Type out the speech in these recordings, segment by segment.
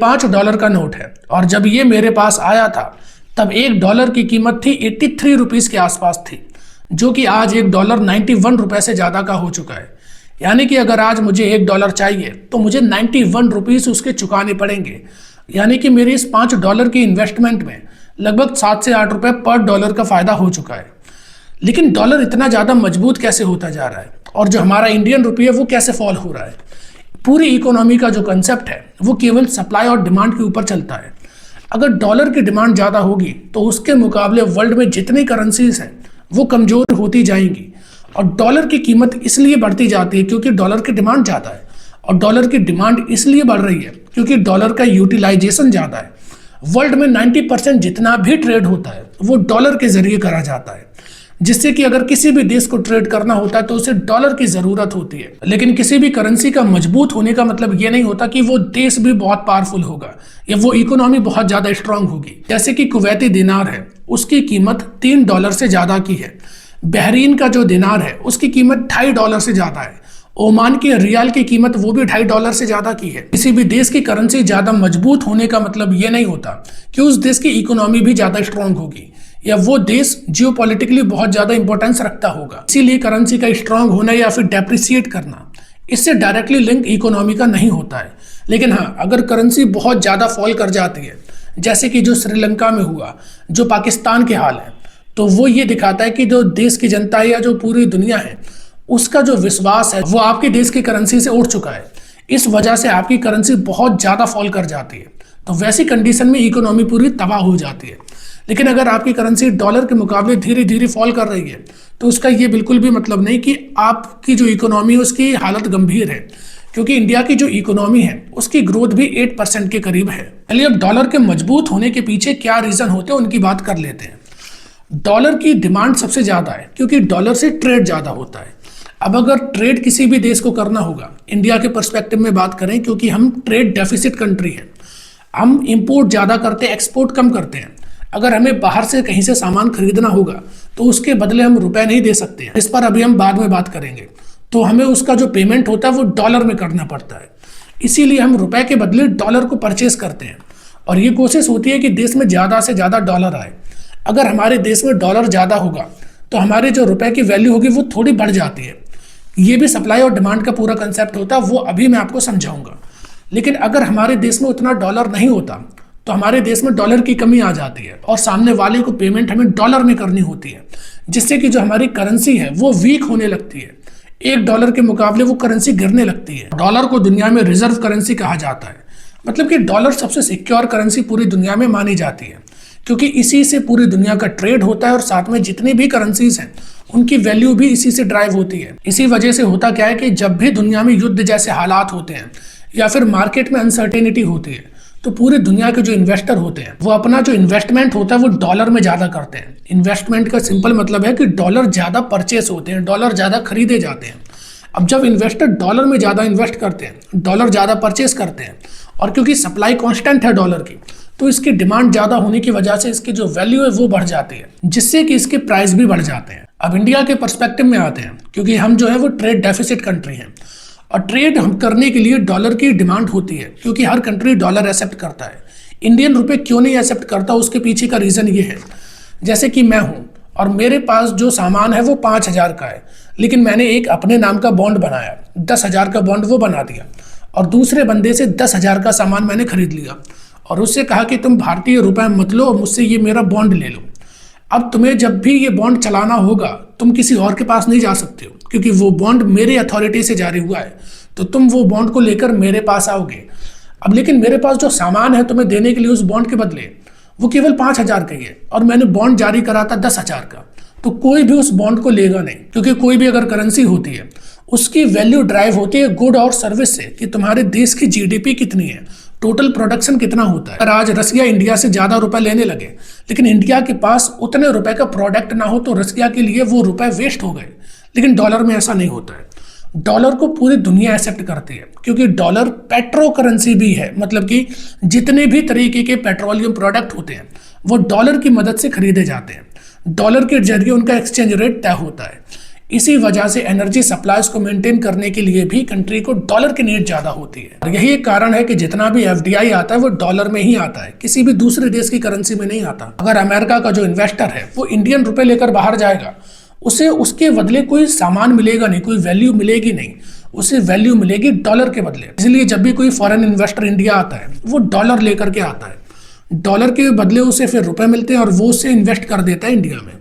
$5 का नोट है और जब ये मेरे पास आया था तब $1 की कीमत थी 83 रुपीज़ के आसपास थी, जो कि आज $1 91 रुपये से ज़्यादा का हो चुका है। यानी कि अगर आज मुझे $1 चाहिए तो मुझे 91 रुपीज़ उसके चुकाने पड़ेंगे। यानी कि मेरे इस $5 की इन्वेस्टमेंट में लगभग 7 से 8 रुपये पर डॉलर का फ़ायदा हो चुका है। लेकिन डॉलर इतना ज़्यादा मजबूत कैसे होता जा रहा है और जो हमारा इंडियन रुपये है वो कैसे फॉल हो रहा है? पूरी इकोनॉमी का जो कंसेप्ट है वो केवल सप्लाई और डिमांड के ऊपर चलता है। अगर डॉलर की डिमांड ज़्यादा होगी तो उसके मुकाबले वर्ल्ड में जितनी करेंसीज हैं वो कमज़ोर होती जाएंगी और डॉलर की कीमत इसलिए बढ़ती जाती है क्योंकि डॉलर की डिमांड ज़्यादा है और डॉलर की डिमांड इसलिए बढ़ रही है क्योंकि डॉलर का यूटिलाइजेशन ज़्यादा है। वर्ल्ड में 90% जितना भी ट्रेड होता है वो डॉलर के जरिए करा जाता है, जिससे कि अगर किसी भी देश को ट्रेड करना होता है तो उसे डॉलर की ज़रूरत होती है। लेकिन किसी भी करेंसी का मजबूत होने का मतलब ये नहीं होता कि वो देश भी बहुत पावरफुल होगा या वो इकोनॉमी बहुत ज़्यादा स्ट्रांग होगी। जैसे कि कुवैती दिनार है, उसकी कीमत $3 से ज़्यादा की है। बहरीन का जो दिनार है उसकी कीमत $2.5 से ज़्यादा है। ओमान के रियाल की कीमत वो भी $2.5 से ज़्यादा की है। किसी भी देश की करेंसी ज़्यादा मजबूत होने का मतलब ये नहीं होता कि उस देश की इकोनॉमी भी ज़्यादा स्ट्रांग होगी या वो देश जियोपॉलिटिकली बहुत ज़्यादा इंपॉर्टेंस रखता होगा। इसीलिए करेंसी का स्ट्रांग होना या फिर डेप्रिसिएट करना इससे डायरेक्टली लिंक इकोनॉमी का नहीं होता है। लेकिन हाँ, अगर करेंसी बहुत ज़्यादा फॉल कर जाती है, जैसे कि जो श्रीलंका में हुआ, जो पाकिस्तान के हाल है, तो वो ये दिखाता है कि जो देश की जनता है या जो पूरी दुनिया है उसका जो विश्वास है वो आपके देश की करेंसी से उठ चुका है। इस वजह से आपकी करेंसी बहुत ज़्यादा फॉल कर जाती है, तो वैसी कंडीशन में इकोनॉमी पूरी तबाह हो जाती है। लेकिन अगर आपकी करेंसी डॉलर के मुकाबले धीरे धीरे फॉल कर रही है तो उसका ये बिल्कुल भी मतलब नहीं कि आपकी जो इकोनॉमी है उसकी हालत गंभीर है, क्योंकि इंडिया की जो इकोनॉमी है उसकी ग्रोथ भी 8% के करीब है। चलिए अब डॉलर के मजबूत होने के पीछे क्या रीज़न होते हैं उनकी बात कर लेते हैं। डॉलर की डिमांड सबसे ज़्यादा है क्योंकि डॉलर से ट्रेड ज़्यादा होता है। अब अगर ट्रेड किसी भी देश को करना होगा, इंडिया के पर्सपेक्टिव में बात करें, क्योंकि हम ट्रेड डेफिसिट कंट्री हैं, हम इंपोर्ट ज़्यादा करते हैं, एक्सपोर्ट कम करते हैं। अगर हमें बाहर से कहीं से सामान खरीदना होगा तो उसके बदले हम रुपए नहीं दे सकते हैं, इस पर अभी हम बाद में बात करेंगे। तो हमें उसका जो पेमेंट होता है वो डॉलर में करना पड़ता है, इसीलिए हम रुपए के बदले डॉलर को परचेस करते हैं और ये कोशिश होती है कि देश में ज़्यादा से ज़्यादा डॉलर आए। अगर हमारे देश में डॉलर ज़्यादा होगा तो हमारे जो रुपए की वैल्यू होगी वो थोड़ी बढ़ जाती है। ये भी सप्लाई और डिमांड का पूरा कंसेप्ट होता है, वो अभी मैं आपको समझाऊंगा। लेकिन अगर हमारे देश में उतना डॉलर नहीं होता तो हमारे देश में डॉलर की कमी आ जाती है और सामने वाले को पेमेंट हमें डॉलर में करनी होती है, जिससे कि जो हमारी करेंसी है वो वीक होने लगती है। $1 के मुकाबले वो करेंसी गिरने लगती है। डॉलर को दुनिया में रिजर्व करेंसी कहा जाता है, मतलब कि डॉलर सबसे सिक्योर करेंसी पूरी दुनिया में मानी जाती है, क्योंकि इसी से पूरी दुनिया का ट्रेड होता है और साथ में जितनी भी करेंसीज हैं उनकी वैल्यू भी इसी से ड्राइव होती है। इसी वजह से होता क्या है कि जब भी दुनिया में युद्ध जैसे हालात होते हैं या फिर मार्केट में अनसर्टेनिटी होती है तो पूरी दुनिया के जो इन्वेस्टर होते हैं वो अपना जो इन्वेस्टमेंट होता है वो डॉलर में ज़्यादा करते हैं। इन्वेस्टमेंट का सिंपल मतलब है कि डॉलर ज़्यादा परचेस होते हैं, डॉलर ज़्यादा खरीदे जाते हैं। अब जब इन्वेस्टर डॉलर में ज़्यादा इन्वेस्ट करते हैं, डॉलर ज़्यादा परचेस करते हैं और क्योंकि सप्लाई कॉन्स्टेंट है डॉलर की, तो इसकी डिमांड ज़्यादा होने की वजह से इसकी जो वैल्यू है वो बढ़ जाती है, जिससे कि इसके प्राइस भी बढ़ जाते हैं। अब इंडिया के पर्सपेक्टिव में आते हैं, क्योंकि हम जो है वो ट्रेड डेफिसिट कंट्री हैं और ट्रेड हम करने के लिए डॉलर की डिमांड होती है, क्योंकि हर कंट्री डॉलर एक्सेप्ट करता है। इंडियन रुपये क्यों नहीं एक्सेप्ट करता, उसके पीछे का रीज़न ये है, जैसे कि मैं हूँ और मेरे पास जो सामान है वो 5,000 का है, लेकिन मैंने एक अपने नाम का बॉन्ड बनाया, 10,000 का बॉन्ड वो बना दिया और दूसरे बंदे से 10,000 का सामान मैंने खरीद लिया और उससे कहा कि तुम भारतीय रुपए मत लो, मुझसे ये मेरा बॉन्ड ले लो। अब तुम्हें जब भी ये बॉन्ड चलाना होगा तुम किसी और के पास नहीं जा सकते हो, क्योंकि वो बॉन्ड मेरी अथॉरिटी से जारी हुआ है, तो तुम वो बॉन्ड को लेकर मेरे पास आओगे। अब लेकिन मेरे पास जो सामान है तुम्हें देने के लिए उस बॉन्ड के बदले वो केवल 5,000 का ही है और मैंने बॉन्ड जारी करा था 10,000 का, तो कोई भी उस बॉन्ड को लेगा नहीं, क्योंकि कोई भी अगर करेंसी होती है उसकी वैल्यू ड्राइव होती है गुड और सर्विस से, कि तुम्हारे देश की जीडीपी कितनी है, टोटल प्रोडक्शन कितना होता है। अगर आज रसिया इंडिया से ज़्यादा रुपए लेने लगे लेकिन इंडिया के पास उतने रुपए का प्रोडक्ट ना हो तो रसिया के लिए वो रुपए वेस्ट हो गए। लेकिन डॉलर में ऐसा नहीं होता है, डॉलर को पूरी दुनिया एक्सेप्ट करती है, क्योंकि डॉलर पेट्रो करेंसी भी है, मतलब कि जितने भी तरीके के पेट्रोलियम प्रोडक्ट होते हैं वो डॉलर की मदद से खरीदे जाते हैं। डॉलर के जरिए उनका एक्सचेंज रेट तय होता है। इसी वजह से एनर्जी सप्लाईज को मेंटेन करने के लिए भी कंट्री को डॉलर की नीड ज्यादा होती है। और यही एक कारण है कि जितना भी एफडीआई आता है वो डॉलर में ही आता है, किसी भी दूसरे देश की करेंसी में नहीं आता। अगर अमेरिका का जो इन्वेस्टर है वो इंडियन रुपए लेकर बाहर जाएगा, उसे उसके बदले कोई सामान मिलेगा नहीं, कोई वैल्यू मिलेगी नहीं, उसे वैल्यू मिलेगी डॉलर के बदले। इसलिए जब भी कोई फॉरेन इन्वेस्टर इंडिया आता है वो डॉलर लेकर के आता है, डॉलर के बदले उसे फिर रुपए मिलते हैं और वो उसे इन्वेस्ट कर देता है इंडिया में।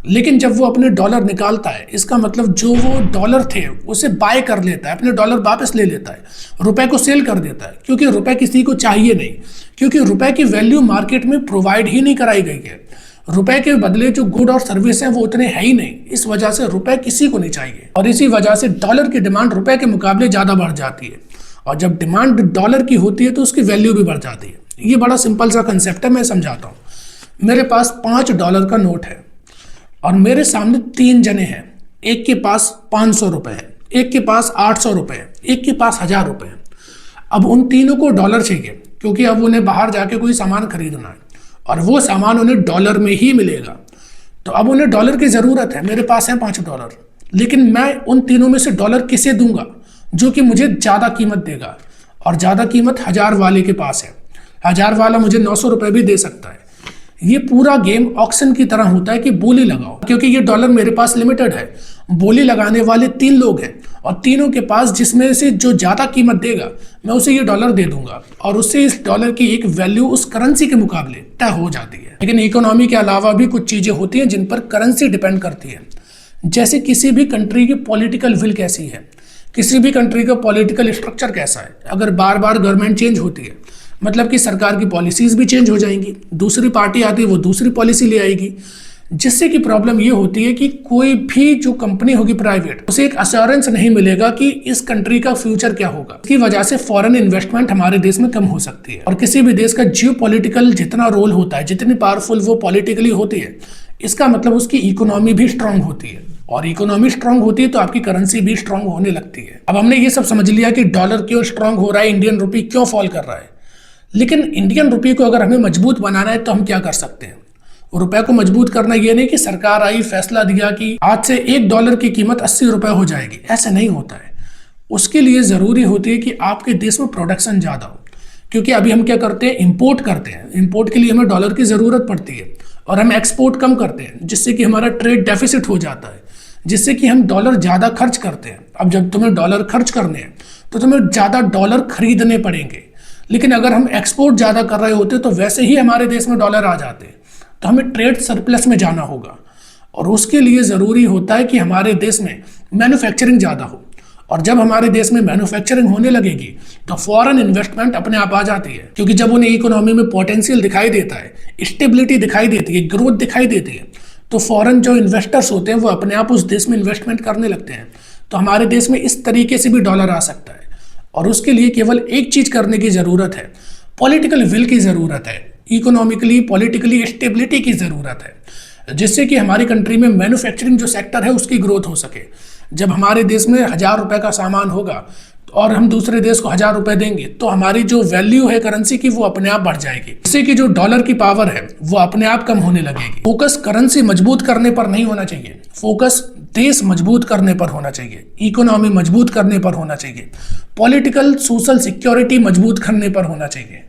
लेकिन जब वो अपने डॉलर निकालता है, इसका मतलब जो वो डॉलर थे उसे बाय कर लेता है, अपने डॉलर वापस ले लेता है, रुपए को सेल कर देता है, क्योंकि रुपए किसी को चाहिए नहीं, क्योंकि रुपए की वैल्यू मार्केट में प्रोवाइड ही नहीं कराई गई है। रुपए के बदले जो गुड और सर्विस हैं वो उतने है ही नहीं, इस वजह से रुपए किसी को नहीं चाहिए और इसी वजह से डॉलर की डिमांड रुपए के मुकाबले ज़्यादा बढ़ जाती है। और जब डिमांड डॉलर की होती है तो उसकी वैल्यू भी बढ़ जाती है। ये बड़ा सिंपल सा कंसेप्ट है, मैं समझाता हूँ। मेरे पास $5 का नोट है और मेरे सामने 3 जने हैं, एक के पास 500 रुपये है, एक के पास 800 रुपये है, एक के पास 1000 रुपये है। अब उन तीनों को डॉलर चाहिए, क्योंकि अब उन्हें बाहर जाके कोई सामान खरीदना है और वो सामान उन्हें डॉलर में ही मिलेगा। तो अब उन्हें डॉलर की ज़रूरत है, मेरे पास है $5, लेकिन मैं उन तीनों में से डॉलर किसे दूंगा जो कि मुझे ज़्यादा कीमत देगा, और ज़्यादा कीमत 1000 वाले के पास है। 1000 वाला मुझे 900 रुपये भी दे सकता है। ये पूरा गेम ऑक्शन की तरह होता है कि बोली लगाओ, क्योंकि ये डॉलर मेरे पास लिमिटेड है। बोली लगाने वाले 3 लोग हैं और तीनों के पास जिसमें से जो ज़्यादा कीमत देगा मैं उसे ये डॉलर दे दूंगा और उससे इस डॉलर की एक वैल्यू उस करेंसी के मुकाबले तय हो जाती है। लेकिन इकोनॉमी के अलावा भी कुछ चीज़ें होती हैं जिन पर करेंसी डिपेंड करती है, जैसे किसी भी कंट्री की पॉलिटिकल विल कैसी है, किसी भी कंट्री का पॉलिटिकल स्ट्रक्चर कैसा है। अगर बार बार गवर्नमेंट चेंज होती है मतलब कि सरकार की पॉलिसीज भी चेंज हो जाएंगी, दूसरी पार्टी आती है वो दूसरी पॉलिसी ले आएगी, जिससे कि प्रॉब्लम ये होती है कि कोई भी जो कंपनी होगी प्राइवेट, उसे एक अश्योरेंस नहीं मिलेगा कि इस कंट्री का फ्यूचर क्या होगा। इसकी वजह से फॉरेन इन्वेस्टमेंट हमारे देश में कम हो सकती है। और किसी भी देश का जियोपॉलिटिकल जितना रोल होता है, जितनी पावरफुल वो पॉलिटिकली होती है, इसका मतलब उसकी इकोनॉमी भी स्ट्रांग होती है, और इकोनॉमी स्ट्रांग होती है तो आपकी करेंसी भी स्ट्रांग होने लगती है। अब हमने ये सब समझ लिया कि डॉलर क्यों स्ट्रांग हो रहा है, इंडियन रुपी क्यों फॉल कर रहा है। लेकिन इंडियन रुपये को अगर हमें मजबूत बनाना है तो हम क्या कर सकते हैं। रुपए को मजबूत करना ये नहीं कि सरकार आई फैसला दिया कि आज से $1 की कीमत 80 रुपये हो जाएगी, ऐसे नहीं होता है। उसके लिए ज़रूरी होती है कि आपके देश में प्रोडक्शन ज़्यादा हो, क्योंकि अभी हम क्या करते हैं, इंपोर्ट करते हैं। इंपोर्ट के लिए हमें डॉलर की ज़रूरत पड़ती है और हम एक्सपोर्ट कम करते हैं, जिससे कि हमारा ट्रेड डेफिसिट हो जाता है, जिससे कि हम डॉलर ज़्यादा खर्च करते हैं। अब जब तुम्हें डॉलर खर्च करने हैं तो तुम्हें ज़्यादा डॉलर खरीदने पड़ेंगे, लेकिन अगर हम एक्सपोर्ट ज़्यादा कर रहे होते तो वैसे ही हमारे देश में डॉलर आ जाते, तो हमें ट्रेड सरप्लस में जाना होगा। और उसके लिए ज़रूरी होता है कि हमारे देश में मैन्युफैक्चरिंग ज़्यादा हो, और जब हमारे देश में मैन्युफैक्चरिंग होने लगेगी तो फॉरेन इन्वेस्टमेंट अपने आप आ जाती है, क्योंकि जब उन्हें इकोनॉमी में पोटेंशियल दिखाई देता है, स्टेबिलिटी दिखाई देती है, ग्रोथ दिखाई देती है, तो फॉरेन जो इन्वेस्टर्स होते हैं वो अपने आप उस देश में इन्वेस्टमेंट करने लगते हैं। तो हमारे देश में इस तरीके से भी डॉलर आ सकता है। और उसके लिए केवल एक चीज़ करने की ज़रूरत है, पॉलिटिकल विल की ज़रूरत है, इकोनॉमिकली पॉलिटिकली स्टेबिलिटी की ज़रूरत है, जिससे कि हमारी कंट्री में मैन्युफैक्चरिंग जो सेक्टर है उसकी ग्रोथ हो सके। जब हमारे देश में 1000 रुपये का सामान होगा और हम दूसरे देश को 1000 रुपये देंगे तो हमारी जो वैल्यू है करेंसी की वो अपने आप बढ़ जाएगी, जिससे कि जो डॉलर की पावर है वो अपने आप कम होने लगेगी। फोकस करेंसी मजबूत करने पर नहीं होना चाहिए, फोकस देश मजबूत करने पर होना चाहिए, इकोनॉमी मजबूत करने पर होना चाहिए, पॉलिटिकल सोशल सिक्योरिटी मजबूत करने पर होना चाहिए।